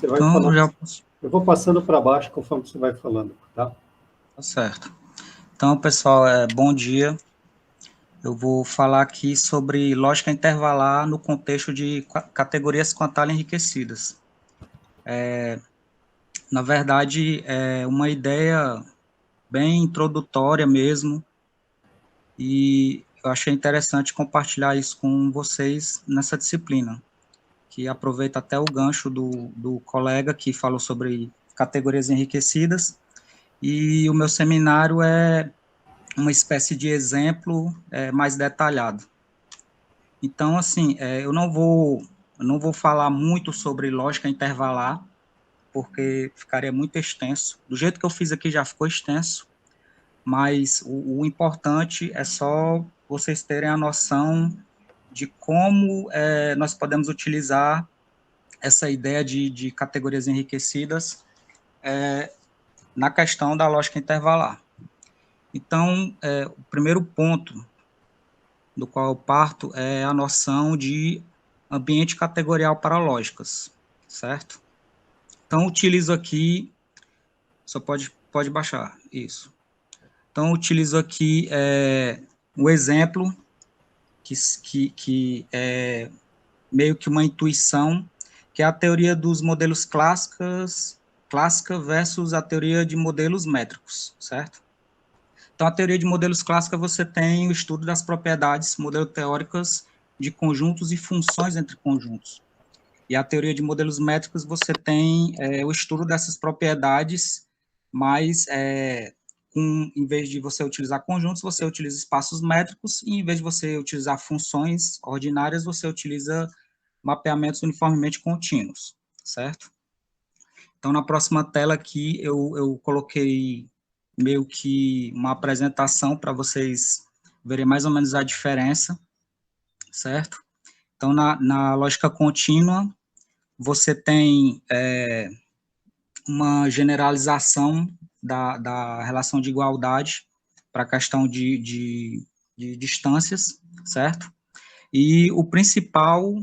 Você vai Então, falando. já... Eu vou passando para baixo conforme você vai falando, tá? Tá certo. Então, pessoal, bom dia. Eu vou falar aqui sobre lógica intervalar no contexto de categorias quantal enriquecidas. Na verdade, é uma ideia bem introdutória mesmo, e eu achei interessante compartilhar isso com vocês nessa disciplina, que aproveita até o gancho do colega que falou sobre categorias enriquecidas, e o meu seminário é uma espécie de exemplo mais detalhado. Então, assim, eu não vou falar muito sobre lógica intervalar, porque ficaria muito extenso. Do jeito que eu fiz aqui já ficou extenso, mas o importante é só vocês terem a noção de como nós podemos utilizar essa ideia de categorias enriquecidas na questão da lógica intervalar. Então, o primeiro ponto do qual eu parto é a noção de ambiente categorial para lógicas, certo? Então, utilizo aqui, só pode baixar, isso. Então, utilizo aqui um exemplo que é meio que uma intuição, que é a teoria dos modelos clássica versus a teoria de modelos métricos, certo? Então, a teoria de modelos clássica, você tem o estudo das propriedades modelo-teóricas de conjuntos e funções entre conjuntos. E a teoria de modelos métricos, você tem o estudo dessas propriedades, mas em vez de você utilizar conjuntos, você utiliza espaços métricos, e em vez de você utilizar funções ordinárias, você utiliza mapeamentos uniformemente contínuos, certo? Então, na próxima tela aqui, eu coloquei meio que uma apresentação para vocês verem mais ou menos a diferença, certo? Então, na lógica contínua, você tem uma generalização da relação de igualdade para a questão de distâncias, certo? E o principal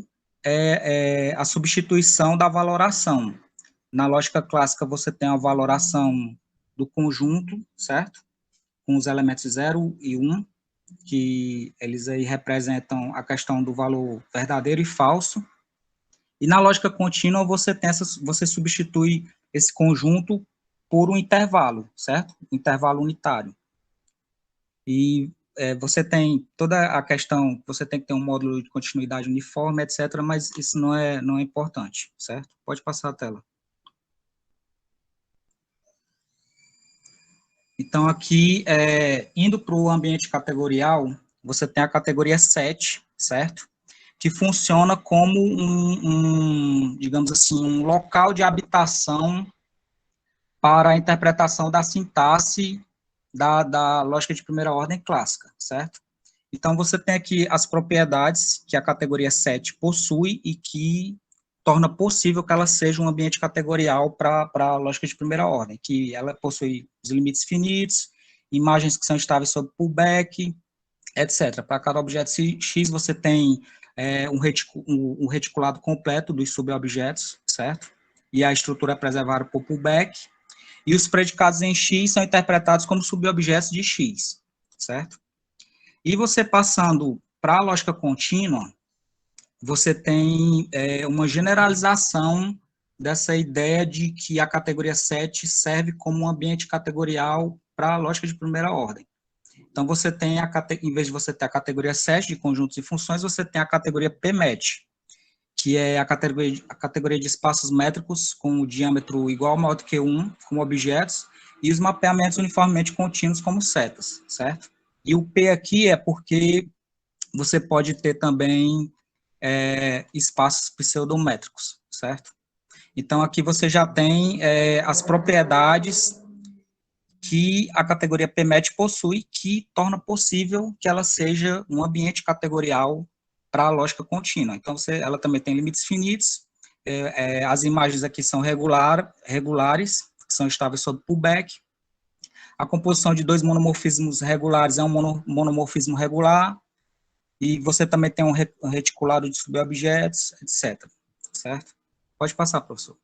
é a substituição da valoração. Na lógica clássica, você tem a valoração do conjunto, certo? Com os elementos 0 e 1, que eles aí representam a questão do valor verdadeiro e falso. E na lógica contínua, você substitui esse conjunto por um intervalo, certo? Intervalo unitário. E você tem toda a questão, você tem que ter um módulo de continuidade uniforme, etc., mas isso não é importante, certo? Pode passar a tela. Então, aqui, indo para o ambiente categorial, você tem a categoria 7, certo? Que funciona como digamos assim, um local de habitação para a interpretação da sintaxe da lógica de primeira ordem clássica, certo? Então, você tem aqui as propriedades que a categoria 7 possui e que torna possível que ela seja um ambiente categorial para a lógica de primeira ordem, que ela possui os limites finitos, imagens que são estáveis sob pullback, etc. Para cada objeto X, você tem um reticulado completo dos subobjetos, certo? E a estrutura é preservada por pullback, e os predicados em X são interpretados como subobjetos de X, certo? E você passando para a lógica contínua, você tem uma generalização dessa ideia de que a categoria 7 serve como um ambiente categorial para a lógica de primeira ordem. Então, você tem, em vez de você ter a categoria 7 de conjuntos e funções, você tem a categoria PMET, que é a categoria de espaços métricos com o diâmetro igual ou maior do que 1, como objetos, e os mapeamentos uniformemente contínuos como setas, certo? E o P aqui é porque você pode ter também espaços pseudométricos, certo? Então, aqui você já tem as propriedades que a categoria PMET possui, que torna possível que ela seja um ambiente categorial para a lógica contínua. Então, ela também tem limites finitos, as imagens aqui são regulares, são estáveis sob pullback. A composição de dois monomorfismos regulares é um monomorfismo regular, e você também tem um reticulado de subobjetos, etc. Certo? Pode passar, professor.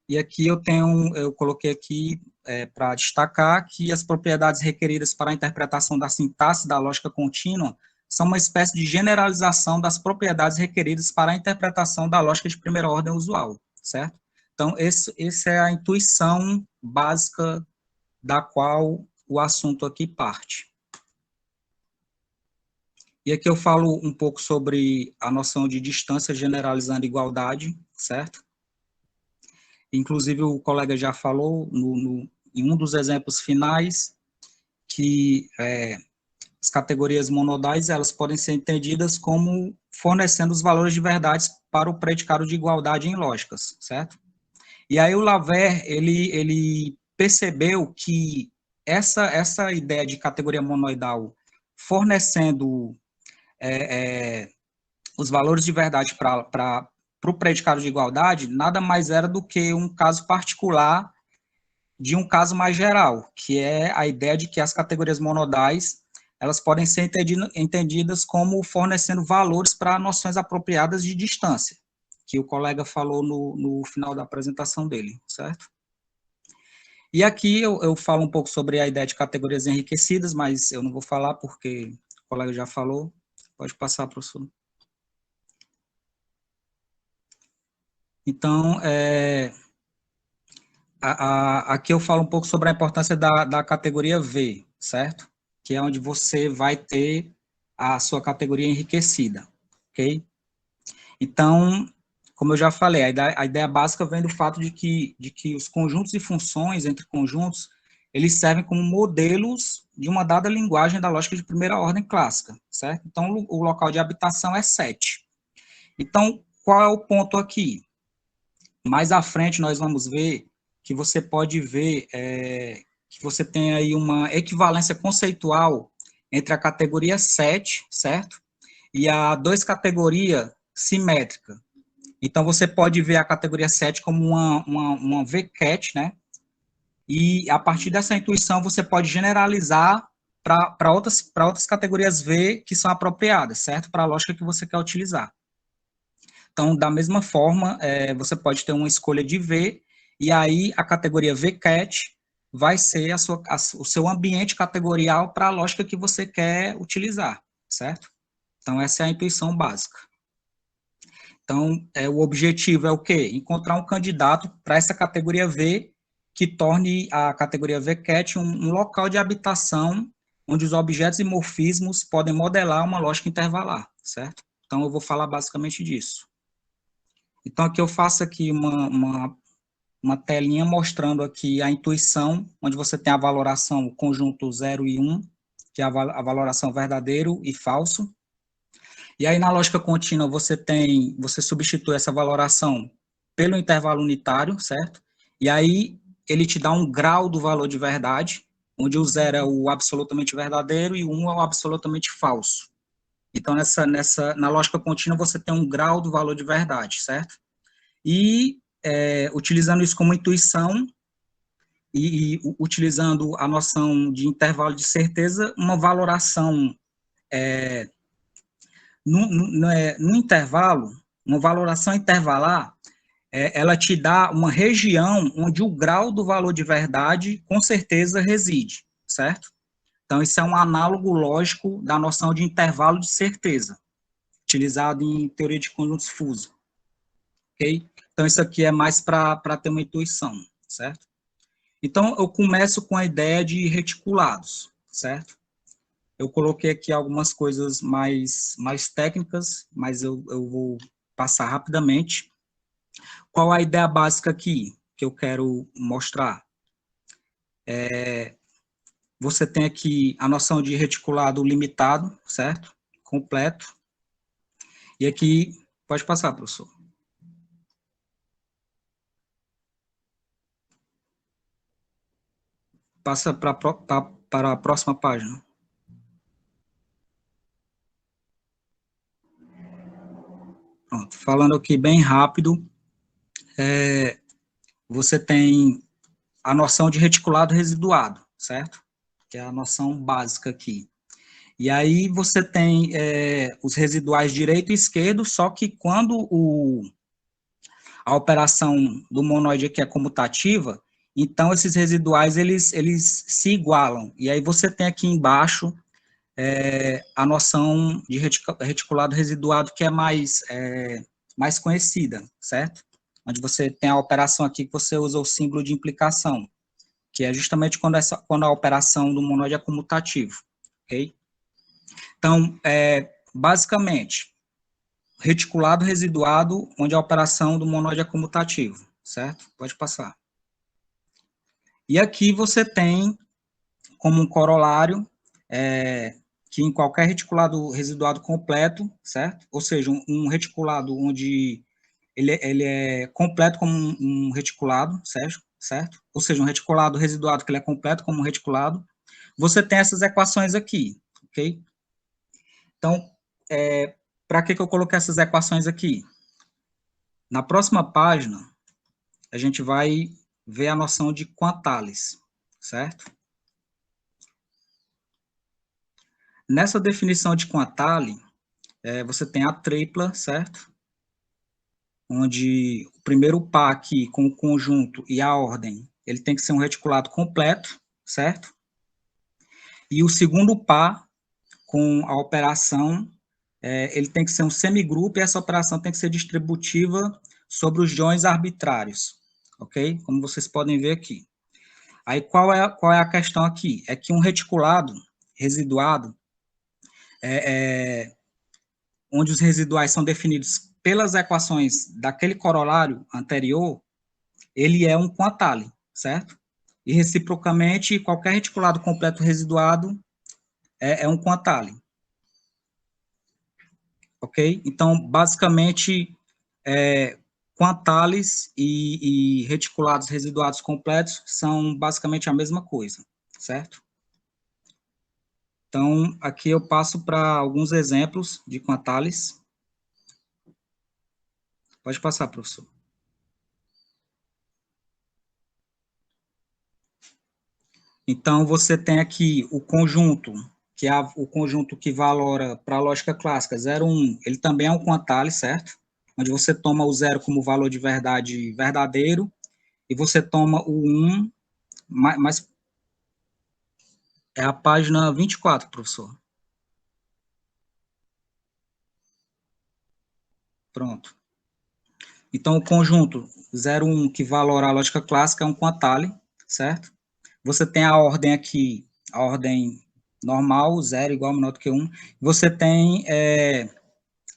E aqui eu coloquei aqui para destacar que as propriedades requeridas para a interpretação da sintaxe da lógica contínua são uma espécie de generalização das propriedades requeridas para a interpretação da lógica de primeira ordem usual, certo? Então, essa é a intuição básica da qual o assunto aqui parte. E aqui eu falo um pouco sobre a noção de distância generalizando igualdade, certo? Inclusive, o colega já falou em um dos exemplos finais que as categorias monodais elas podem ser entendidas como fornecendo os valores de verdade para o predicado de igualdade em lógicas, certo? E aí o Laver, ele percebeu que essa ideia de categoria monoidal fornecendo os valores de verdade para o predicado de igualdade, nada mais era do que um caso particular de um caso mais geral, que é a ideia de que as categorias monodais elas podem ser entendidas como fornecendo valores para noções apropriadas de distância, que o colega falou no final da apresentação dele, certo? E aqui eu falo um pouco sobre a ideia de categorias enriquecidas, mas eu não vou falar porque o colega já falou. Pode passar, professor. Então, aqui eu falo um pouco sobre a importância da categoria V, certo? Que é onde você vai ter a sua categoria enriquecida, ok? Então, como eu já falei, a ideia básica vem do fato de que os conjuntos e funções entre conjuntos, eles servem como modelos de uma dada linguagem da lógica de primeira ordem clássica, certo? Então, o local de habitação é 7. Então, qual é o ponto aqui? Mais à frente, nós vamos ver que você pode ver que você tem aí uma equivalência conceitual entre a categoria 7, certo? E a 2 categoria simétrica. Então, você pode ver a categoria 7 como uma VCAT, né? E, a partir dessa intuição, você pode generalizar para outras categorias V que são apropriadas, certo? Para a lógica que você quer utilizar. Então, da mesma forma, você pode ter uma escolha de V, e aí a categoria VCAT vai ser o seu ambiente categorial para a lógica que você quer utilizar, certo? Então, essa é a intuição básica. Então, o objetivo é o quê? Encontrar um candidato para essa categoria V que torne a categoria VCAT um local de habitação onde os objetos e morfismos podem modelar uma lógica intervalar, certo? Então, eu vou falar basicamente disso. Então, aqui eu faço aqui uma telinha mostrando aqui a intuição, onde você tem a valoração conjunto 0 e 1, que é a valoração verdadeiro e falso. E aí, na lógica contínua, você substitui essa valoração pelo intervalo unitário, certo? E aí, ele te dá um grau do valor de verdade, onde o 0 é o absolutamente verdadeiro e o 1 é o absolutamente falso. Então, na lógica contínua, você tem um grau do valor de verdade, certo? E, utilizando isso como intuição, e utilizando a noção de intervalo de certeza, uma valoração no intervalo, uma valoração intervalar, ela te dá uma região onde o grau do valor de verdade, com certeza, reside, certo? Então, isso é um análogo lógico da noção de intervalo de certeza, utilizado em teoria de conjuntos fuso, ok? Então, isso aqui é mais para ter uma intuição, certo? Então, eu começo com a ideia de reticulados, certo? Eu coloquei aqui algumas coisas mais técnicas, mas eu vou passar rapidamente. Qual a ideia básica aqui que eu quero mostrar? Você tem aqui a noção de reticulado limitado, certo? Completo. E aqui, pode passar, professor. Passa para a próxima página. Pronto, falando aqui bem rápido, você tem a noção de reticulado residuado, certo? Que é a noção básica aqui. E aí você tem os residuais direito e esquerdo, só que quando a operação do monoide aqui é comutativa, então esses residuais, eles se igualam. E aí você tem aqui embaixo a noção de reticulado residuado, que é mais conhecida, certo? Onde você tem a operação aqui que você usa o símbolo de implicação, que é justamente quando a operação do monoide é comutativo, ok? Então, basicamente, reticulado residuado, onde a operação do monoide é comutativo, certo? Pode passar. E aqui você tem como um corolário que em qualquer reticulado residuado completo, certo? Ou seja, um reticulado onde ele é completo como um reticulado, certo? Ou seja, um reticulado residuado que ele é completo como um reticulado, você tem essas equações aqui, ok? Então, para que eu coloquei essas equações aqui? Na próxima página, a gente vai ver a noção de quantales, certo? Nessa definição de quantale, você tem a tripla, certo? Onde o primeiro par aqui com o conjunto e a ordem, ele tem que ser um reticulado completo, certo? E o segundo par com a operação, ele tem que ser um semigrupo e essa operação tem que ser distributiva sobre os jões arbitrários, ok? Como vocês podem ver aqui. Aí, qual é a questão aqui? É que um reticulado residuado, onde os residuais são definidos pelas equações daquele corolário anterior, ele é um quantale, certo? E, reciprocamente, qualquer reticulado completo residuado é um quantale. Ok? Então, basicamente, quantales e reticulados residuados completos são basicamente a mesma coisa, certo? Então, aqui eu passo para alguns exemplos de quantales. Pode passar, professor. Então, você tem aqui o conjunto, que é o conjunto que valora para a lógica clássica 0, 1, ele também é um quantale, certo? Onde você toma o 0 como valor de verdade verdadeiro, e você toma o 1, mas é a página 24, professor. Pronto. Então, o conjunto 0, 1, que valora a lógica clássica, é um quantale, certo? Você tem a ordem aqui, a ordem normal, 0 igual menor do que 1. Você tem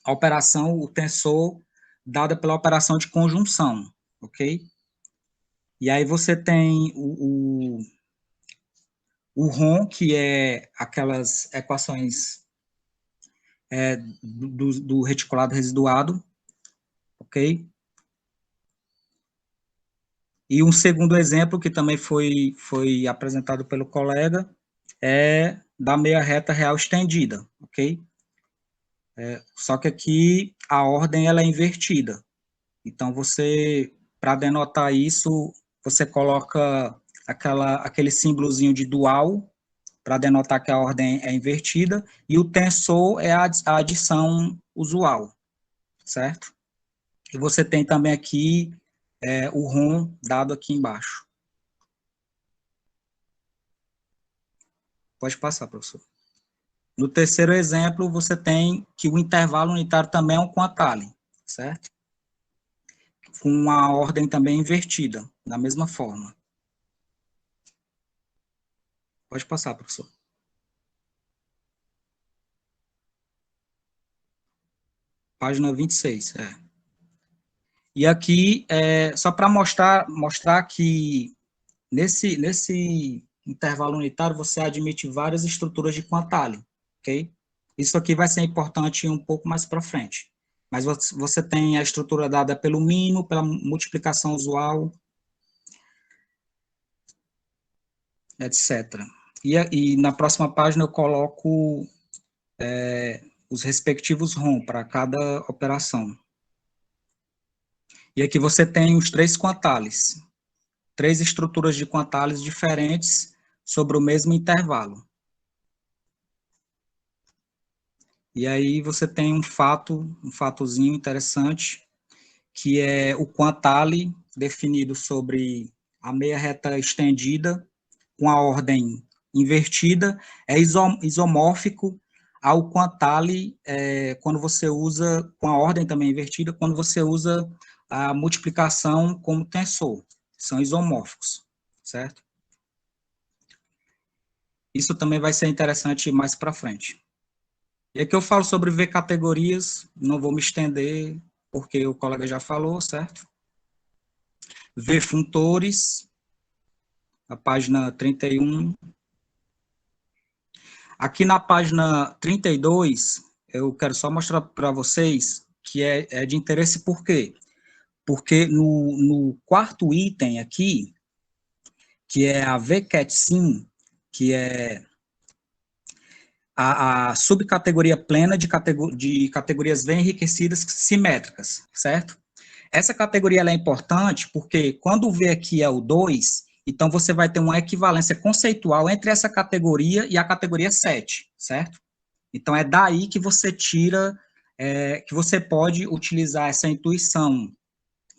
a operação, o tensor, dada pela operação de conjunção, ok? E aí você tem o ROM, que é aquelas equações do reticulado residuado, ok? E um segundo exemplo, que também foi apresentado pelo colega, é da meia reta real estendida, ok? Só que aqui a ordem ela é invertida. Então, para denotar isso, você coloca aquele símbolozinho de dual, para denotar que a ordem é invertida, e o tensor é a adição usual, certo? E você tem também aqui o ROM dado aqui embaixo. Pode passar, professor. No terceiro exemplo, você tem que o intervalo unitário também é um quantale, certo? Com uma ordem também invertida, da mesma forma. Pode passar, professor. Página 26, E aqui, só para mostrar que nesse intervalo unitário você admite várias estruturas de quantale, ok? Isso aqui vai ser importante um pouco mais para frente. Mas você tem a estrutura dada pelo mínimo, pela multiplicação usual, etc. E na próxima página eu coloco os respectivos ROM para cada operação. E aqui você tem os 3 quantales, 3 estruturas de quantales diferentes sobre o mesmo intervalo. E aí você tem um fatozinho interessante, que é o quantale definido sobre a meia reta estendida com a ordem invertida, é isomórfico ao quantale quando você usa, com a ordem também invertida, quando você usa a multiplicação como tensor. São isomórficos, certo? Isso também vai ser interessante mais para frente. E aqui eu falo sobre V categorias, não vou me estender, porque o colega já falou, certo? V funtores, a página 31. Aqui na página 32, eu quero só mostrar para vocês que é de interesse por quê? Porque no quarto item aqui, que é a VCAT-SIM, que é a subcategoria plena de categorias V enriquecidas simétricas, certo? Essa categoria ela é importante porque quando o V aqui é o 2, então você vai ter uma equivalência conceitual entre essa categoria e a categoria 7, certo? Então é daí que você tira, que você pode utilizar essa intuição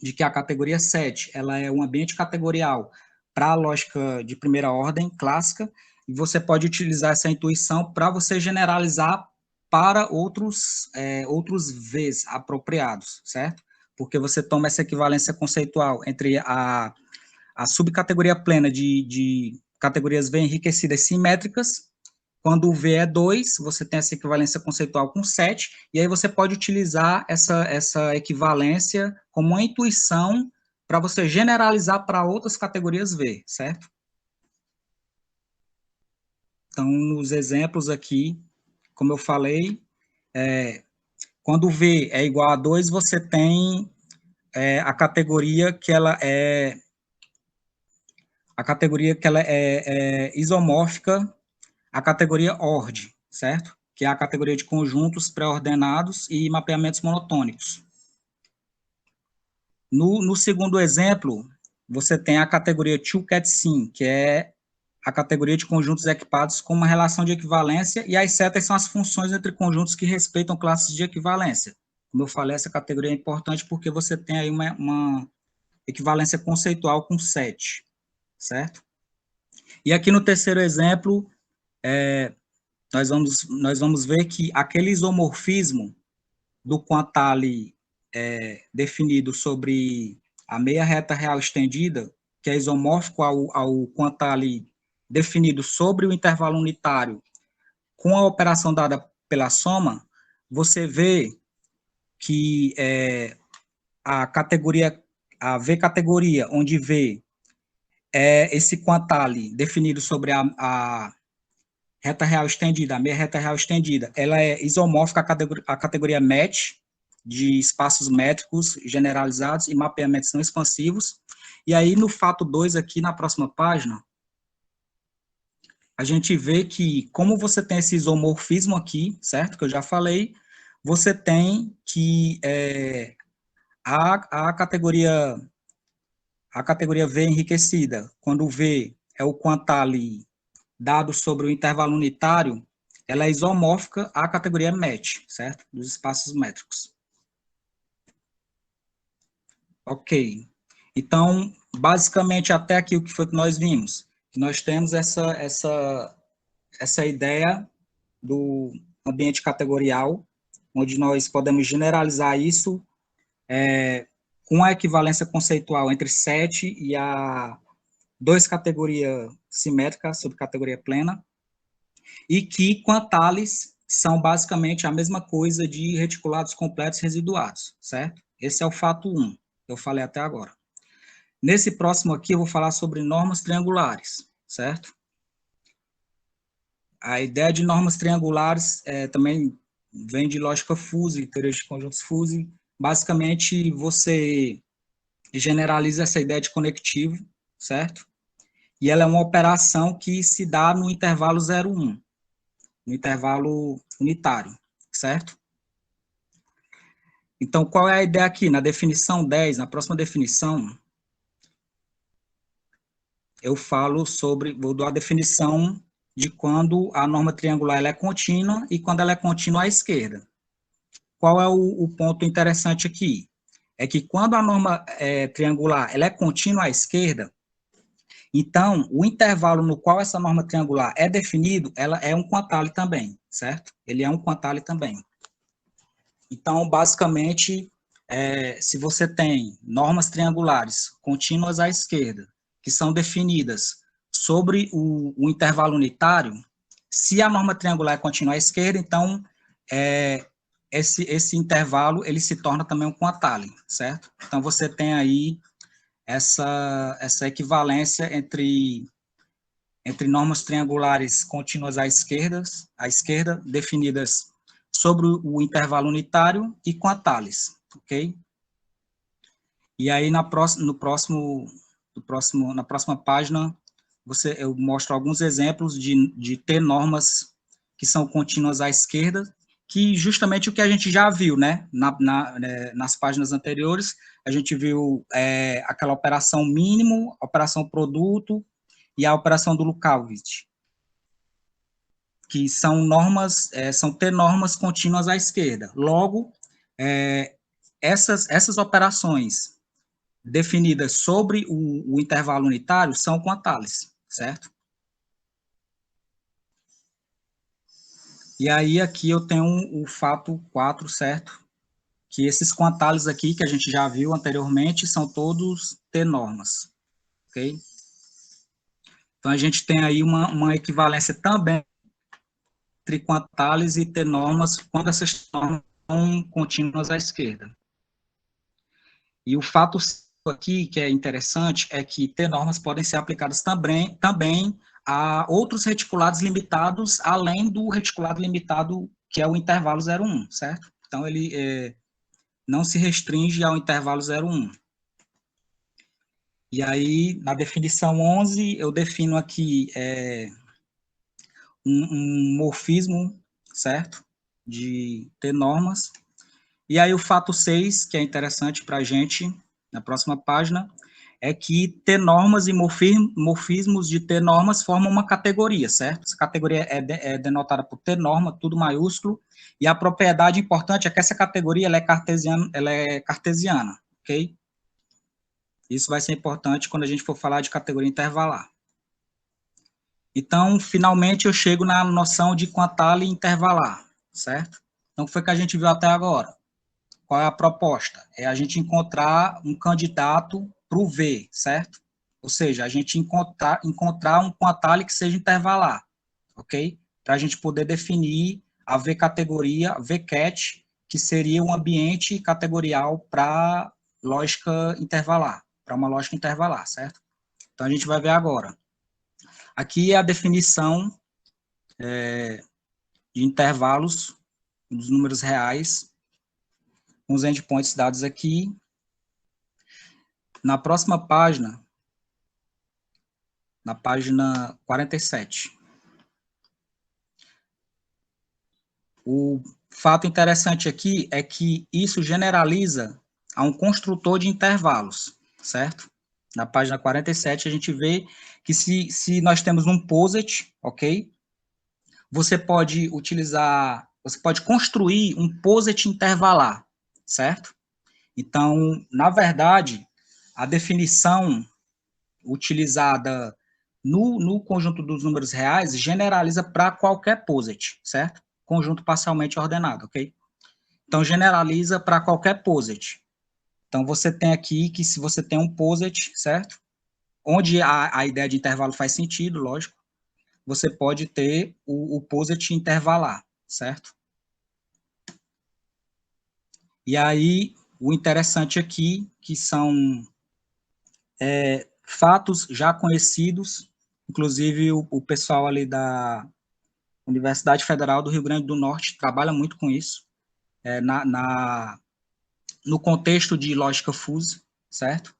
de que a categoria 7 ela é um ambiente categorial para a lógica de primeira ordem clássica, e você pode utilizar essa intuição para você generalizar para outros Vs apropriados, certo? Porque você toma essa equivalência conceitual entre a subcategoria plena de categorias V enriquecidas simétricas. Quando o V é 2, você tem essa equivalência conceitual com 7, e aí você pode utilizar essa equivalência como uma intuição para você generalizar para outras categorias V, certo? Então, nos exemplos aqui, como eu falei, quando o V é igual a 2, você tem a categoria que ela é isomórfica à categoria ordem, certo? Que é a categoria de conjuntos pré-ordenados e mapeamentos monotônicos. No segundo exemplo, você tem a categoria 2CAT-SIM, que é a categoria de conjuntos equipados com uma relação de equivalência, e as setas são as funções entre conjuntos que respeitam classes de equivalência. Como eu falei, essa categoria é importante porque você tem aí uma equivalência conceitual com 7, certo? E aqui no terceiro exemplo, nós vamos ver que aquele isomorfismo do quantale definido sobre a meia reta real estendida, que é isomórfico ao quantale definido sobre o intervalo unitário, com a operação dada pela soma, você vê que a V categoria, onde V é esse quantale definido sobre a reta real estendida, a meia reta real estendida, ela é isomórfica à categoria match, de espaços métricos generalizados e mapeamentos não expansivos. E aí, no fato 2, aqui na próxima página, a gente vê que, como você tem esse isomorfismo aqui, certo? Que eu já falei, você tem que a categoria V enriquecida, quando o V é o quantale dado sobre o intervalo unitário, ela é isomórfica à categoria match, certo? Dos espaços métricos. Ok. Então, basicamente, até aqui o que foi que nós vimos? Que nós temos essa ideia do ambiente categorial, onde nós podemos generalizar isso com a equivalência conceitual entre 7 e a 2 categoria simétrica, subcategoria plena, e que quantales são basicamente a mesma coisa de reticulados completos residuados, certo? Esse é o fato 1, eu falei até agora. Nesse próximo aqui, eu vou falar sobre normas triangulares, certo? A ideia de normas triangulares também vem de lógica fuzzy, teoria de conjuntos fuzzy. Basicamente, você generaliza essa ideia de conectivo, certo? E ela é uma operação que se dá no intervalo 0,1, no intervalo unitário, certo? Então, qual é a ideia aqui? Na definição 10, na próxima definição, eu falo sobre, vou dar a definição de quando a norma triangular ela é contínua e quando ela é contínua à esquerda. Qual é o ponto interessante aqui? é que quando a norma triangular ela é contínua à esquerda, então, o intervalo no qual essa norma triangular é definido, ela é um quantile também, certo? Ele é um quantile também. Então, basicamente, se você tem normas triangulares contínuas à esquerda, que são definidas sobre o intervalo unitário, se a norma triangular é contínua à esquerda, então, esse intervalo, ele se torna também um quantile, certo? Então, você tem aí essa equivalência entre normas triangulares contínuas à esquerda, definidas sobre o intervalo unitário e quantiles, ok? E aí, na próxima página, eu mostro alguns exemplos de T-normas que são contínuas à esquerda, que justamente o que a gente já viu, né? Nas páginas anteriores, a gente viu aquela operação mínimo, operação produto e a operação do Lukavich, que são normas, são T-normas contínuas à esquerda. Logo, essas operações definidas sobre o intervalo unitário são quantiles, certo? E aí, aqui eu tenho o fato 4, certo? Que esses quantiles aqui, que a gente já viu anteriormente, são todos T-normas, ok? Então, a gente tem aí uma equivalência também entre quantiles e T-normas, quando essas normas são contínuas à esquerda. E o fato aqui, que é interessante, é que T-normas podem ser aplicadas também a outros reticulados limitados, além do reticulado limitado, que é o intervalo 0,1, certo? Então, ele não se restringe ao intervalo 0,1. E aí, na definição 11, eu defino aqui um morfismo, certo? De T-normas. E aí, o fato 6, que é interessante para a gente, na próxima página, é que T-normas e morfismos de T-normas formam uma categoria, certo? Essa categoria é denotada por T-norma, tudo maiúsculo, e a propriedade importante é que essa categoria ela é cartesiana, ok? Isso vai ser importante quando a gente for falar de categoria intervalar. Então, finalmente, eu chego na noção de quantile intervalar, certo? Então, o que foi que a gente viu até agora? Qual é a proposta? É a gente encontrar um candidato para o V, certo? Ou seja, a gente encontrar um quantile que seja intervalar, ok? Para a gente poder definir a V-categoria, V-cat, que seria um ambiente categorial para lógica intervalar, para uma lógica intervalar, certo? Então, a gente vai ver agora. Aqui é a definição de intervalos dos números reais, com os endpoints dados aqui. Na próxima página, na página 47, o fato interessante aqui é que isso generaliza a um construtor de intervalos, certo? Na página 47, a gente vê que se nós temos um POSIT, ok? Você pode construir um POSIT intervalar, certo? Então, na verdade, a definição utilizada no conjunto dos números reais generaliza para qualquer POSIT, certo? Conjunto parcialmente ordenado, ok? Então, generaliza para qualquer POSIT. Então, você tem aqui que se você tem um POSIT, certo? Onde a ideia de intervalo faz sentido, lógico, você pode ter o POSIT intervalar, certo? E aí, o interessante aqui, que são fatos já conhecidos, inclusive o pessoal ali da Universidade Federal do Rio Grande do Norte trabalha muito com isso, no contexto de lógica fuzzy, certo?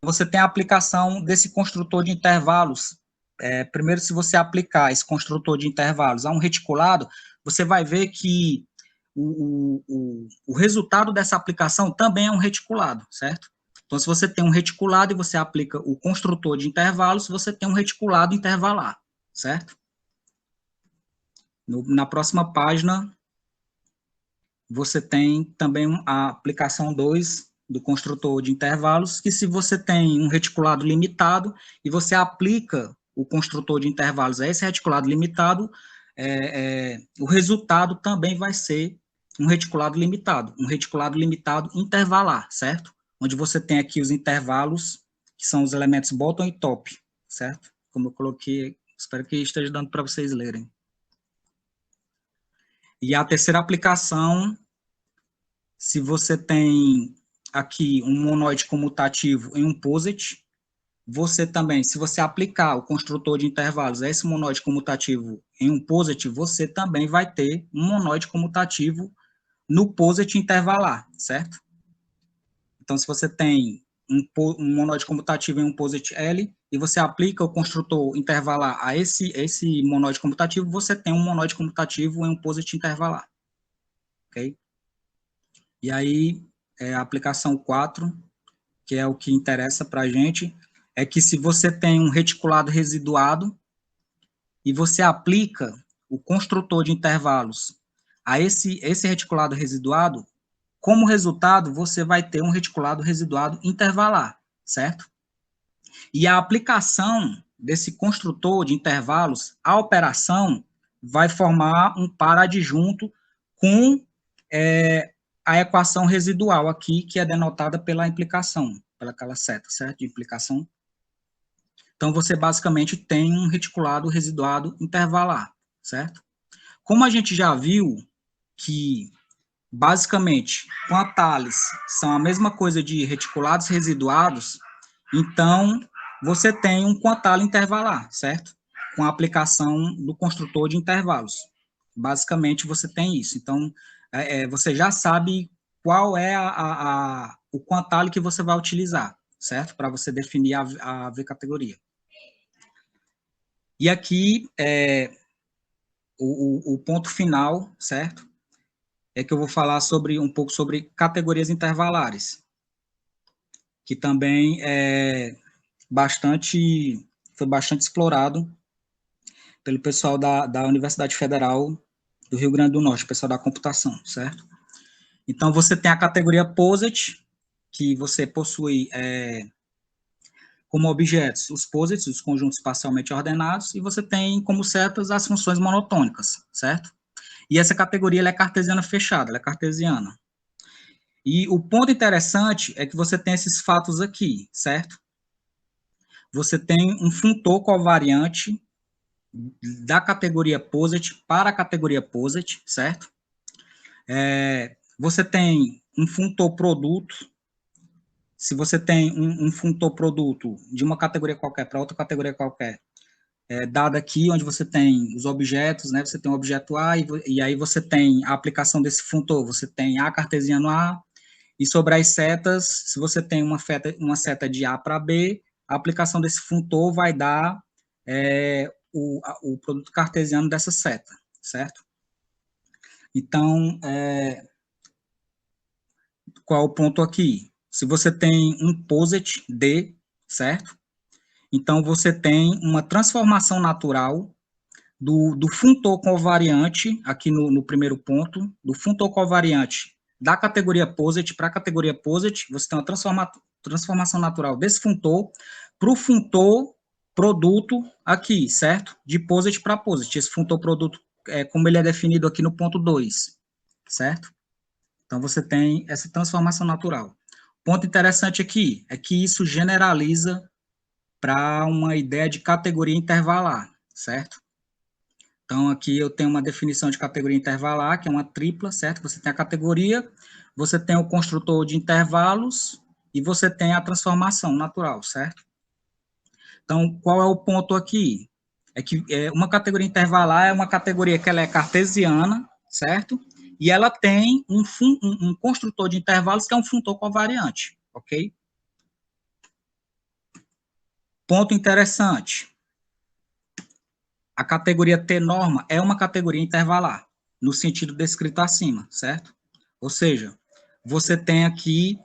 Você tem a aplicação desse construtor de intervalos. Primeiro, se você aplicar esse construtor de intervalos a um reticulado, você vai ver que o resultado dessa aplicação também é um reticulado, certo? Então, se você tem um reticulado e você aplica o construtor de intervalos, você tem um reticulado intervalar, certo? Na próxima página, você tem também a aplicação 2 do construtor de intervalos, que se você tem um reticulado limitado e você aplica o construtor de intervalos a esse reticulado limitado, o resultado também vai ser um reticulado limitado intervalar, certo? Onde você tem aqui os intervalos, que são os elementos bottom e top, certo? Como eu coloquei, espero que esteja dando para vocês lerem. E a terceira aplicação, se você tem aqui um monoide comutativo em um poset, você também, se você aplicar o construtor de intervalos a esse monoide comutativo em um poset, você também vai ter um monoide comutativo no poset intervalar, certo? Então, se você tem um monoide comutativo em um poset L, e você aplica o construtor intervalar a esse monoide comutativo, você tem um monoide comutativo em um poset intervalar, ok? E aí, a aplicação 4, que é o que interessa para a gente, é que se você tem um reticulado residuado e você aplica o construtor de intervalos a esse reticulado residuado, como resultado, você vai ter um reticulado residuado intervalar, certo? E a aplicação desse construtor de intervalos, a operação vai formar um par adjunto com a equação residual aqui, que é denotada pela implicação, pelaquela seta, certo? De implicação. Então, você basicamente tem um reticulado residuado intervalar, certo? Como a gente já viu que, basicamente, quantales são a mesma coisa de reticulados residuados, então, você tem um quantale intervalar, certo? Com a aplicação do construtor de intervalos. Basicamente, você tem isso. Então, você já sabe qual é o quantale que você vai utilizar, certo? Para você definir a V-categoria. E aqui, o ponto final, certo? É que eu vou falar um pouco sobre categorias intervalares, que também foi bastante explorado pelo pessoal da Universidade Federal do Rio Grande do Norte, pessoal da computação, certo? Então, você tem a categoria POSIT, que você possui como objetos os posits, os conjuntos parcialmente ordenados, e você tem como setas as funções monotônicas, certo? E essa categoria ela é cartesiana fechada, ela é cartesiana. E o ponto interessante é que você tem esses fatos aqui, certo? Você tem um funtor covariante da categoria POSIT para a categoria POSIT, certo? Você tem um funtor produto. Se você tem um funtor produto de uma categoria qualquer para outra categoria qualquer, dado aqui, onde você tem os objetos, né? Você tem o objeto A, e aí você tem a aplicação desse funtor, você tem A cartesiano A, e sobre as setas, se você tem uma seta de A para B, a aplicação desse funtor vai dar o produto cartesiano dessa seta, certo? Então, qual é o ponto aqui? Se você tem um poset D, certo? Então, você tem uma transformação natural do funtor covariante, aqui no primeiro ponto, do funtor covariante da categoria POSIT para a categoria POSIT, você tem uma transformação natural desse funtor para o funtor produto aqui, certo? De POSIT para POSIT. Esse funtor produto, como ele é definido aqui no ponto 2, certo? Então, você tem essa transformação natural. Ponto interessante aqui é que isso generaliza para uma ideia de categoria intervalar, certo? Então, aqui eu tenho uma definição de categoria intervalar, que é uma tripla, certo? Você tem a categoria, você tem o construtor de intervalos e você tem a transformação natural, certo? Então, qual é o ponto aqui? É que uma categoria intervalar é uma categoria que ela é cartesiana, certo? E ela tem um construtor de intervalos que é um funtor covariante, ok? Ponto interessante. A categoria T-norma é uma categoria intervalar, no sentido descrito acima, certo? Ou seja, você tem aqui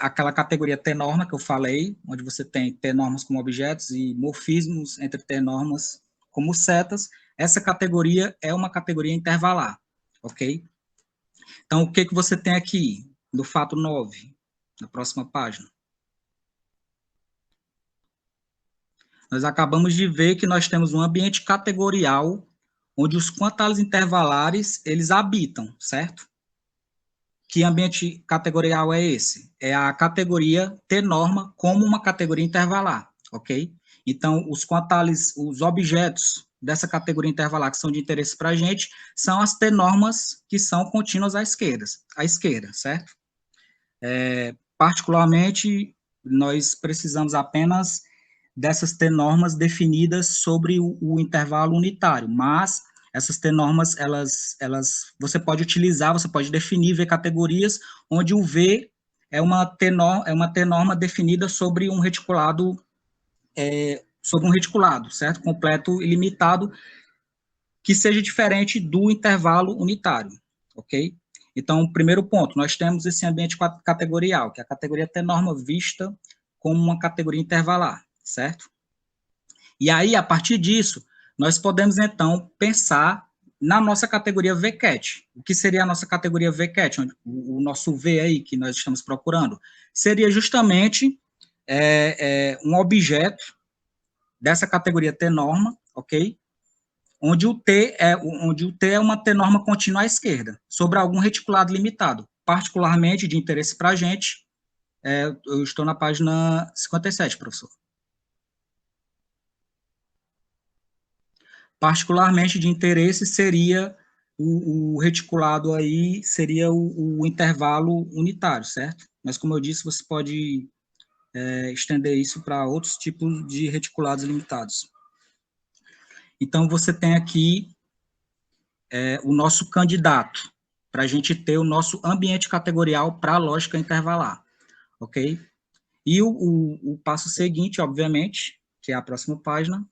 aquela categoria T-norma que eu falei, onde você tem T-normas como objetos e morfismos entre T-normas como setas. Essa categoria é uma categoria intervalar, ok? Então, o que você tem aqui no fato 9? na próxima página. Nós acabamos de ver que nós temos um ambiente categorial onde os quantiles intervalares, eles habitam, certo? Que ambiente categorial é esse? É a categoria T-norma como uma categoria intervalar, ok? Então, os quantiles, os objetos dessa categoria intervalar que são de interesse para a gente, são as T-normas que são contínuas à esquerda, certo? Particularmente, nós precisamos apenas dessas T-normas definidas sobre o intervalo unitário, mas essas T-normas, você pode utilizar, você pode definir V-categorias, onde o V é uma T-norma definida sobre um reticulado, certo? Completo e limitado, que seja diferente do intervalo unitário, ok? Então, primeiro ponto, nós temos esse ambiente categorial, que é a categoria T-norma vista como uma categoria intervalar, certo? E aí, a partir disso, nós podemos, então, pensar na nossa categoria VCAT. O que seria a nossa categoria VCAT? O nosso V aí, que nós estamos procurando, seria justamente um objeto dessa categoria T-norma, ok? Onde o T é uma T-norma contínua à esquerda, sobre algum reticulado limitado, particularmente de interesse para a gente. Eu estou na página 57, professor. Particularmente de interesse seria o reticulado aí, seria o intervalo unitário, certo? Mas, como eu disse, você pode estender isso para outros tipos de reticulados limitados. Então, você tem aqui o nosso candidato, para a gente ter o nosso ambiente categorial para a lógica intervalar, ok? E o passo seguinte, obviamente, que é a próxima página,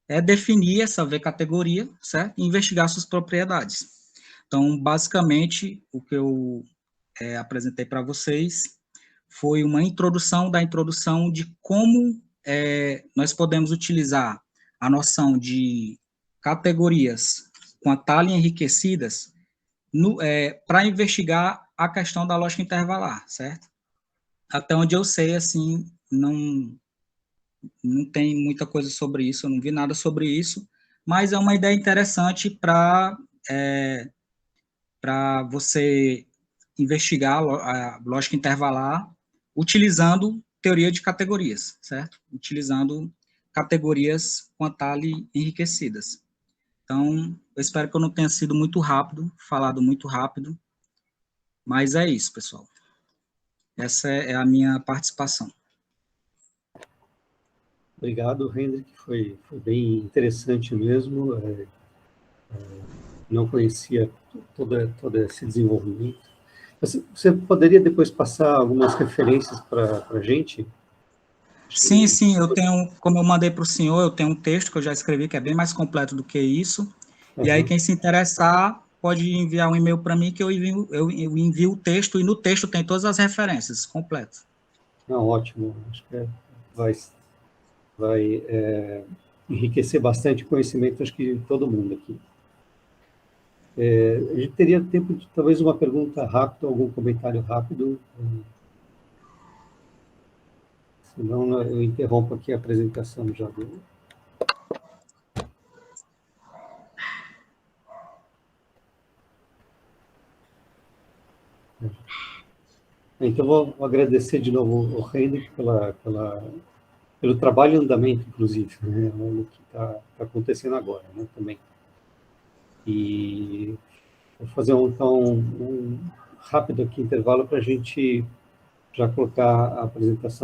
é definir essa V-categoria, certo? E investigar suas propriedades. Então, basicamente, o que eu apresentei para vocês foi uma introdução da introdução de como nós podemos utilizar a noção de categorias quantile enriquecidas para investigar a questão da lógica intervalar, certo? Até onde eu sei, assim, não tem muita coisa sobre isso, eu não vi nada sobre isso, mas é uma ideia interessante para você investigar a lógica intervalar utilizando teoria de categorias, certo? Utilizando categorias quantile enriquecidas. Então, eu espero que eu não tenha sido muito rápido, falado muito rápido, mas é isso, pessoal. Essa é a minha participação. Obrigado, Hendrik, foi bem interessante mesmo. Não conhecia todo esse desenvolvimento. Você poderia depois passar algumas referências para a gente? Sim, eu tenho, como eu mandei para o senhor, eu tenho um texto que eu já escrevi, que é bem mais completo do que isso, e aí quem se interessar pode enviar um e-mail para mim que eu envio o texto, e no texto tem todas as referências completas. Ótimo, acho que vai enriquecer bastante o conhecimento, acho que de todo mundo aqui. A gente teria tempo de talvez uma pergunta rápida, algum comentário rápido, senão eu interrompo aqui a apresentação já do... Então, vou agradecer de novo ao Hendrik pelo trabalho em andamento, inclusive, né, o que está acontecendo agora, né, também. E vou fazer, então, um rápido aqui intervalo para a gente já colocar a apresentação